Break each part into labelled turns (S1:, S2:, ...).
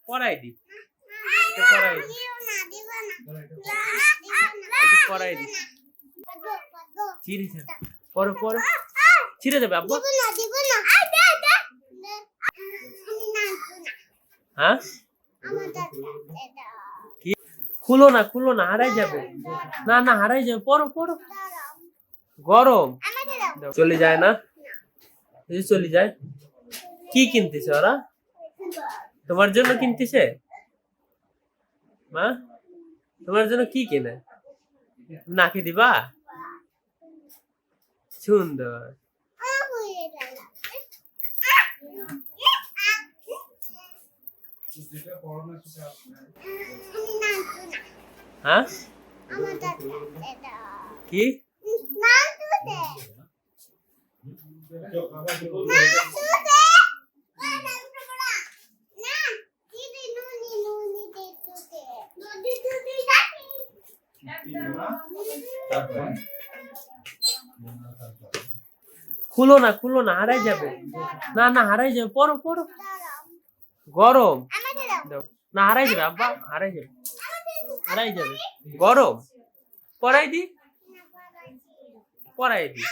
S1: পরাই দি, এটা পরাই দি, এটা পরাই দি। ছিঁড়ে যাবে, পরো পরো, ছিঁড়ে যাবে আব্বা। হ্যাঁ কি? খুলো না, খুলো না, হারাই যাবে। না না, হারাই যাবে, পরো পরো। গরম চলে যায় না, চলে যায়। কি কিনতেছে ওরা? তোমার জন্য কিনতেছে মা? তোমার জন্য কি কিনে? নাকি দিবা? সুন্দর। হ্যাঁ কি? খুলো না, খুলো না, হারাই যাবে। না না, হারাই যাবে, পরো পরো। গরম না, হারাই যাবে আব্বা, হারাই যাবে, হারাই যাবে। গরম পরাই দি, পরাই দি,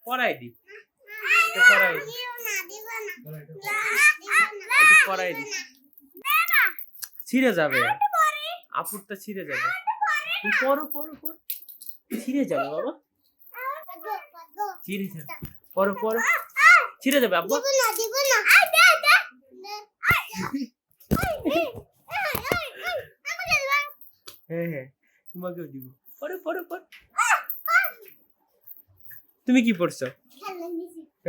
S1: পরাই দি, এটা পরাই দি, এটা পরাই দি। ছিঁড়ে যাবে, আপুরটা ছিঁড়ে যাবে। পরো পরো পরো, ছিঁড়ে যাবে বাবা, ছিঁড়ে যাবে, পরো পরো, ছিঁড়ে যাবে আব্বা। হ্যাঁ হ্যাঁ, তোমাকেও দিব, পরে পরে পরে। তুমি কি পড়ছো?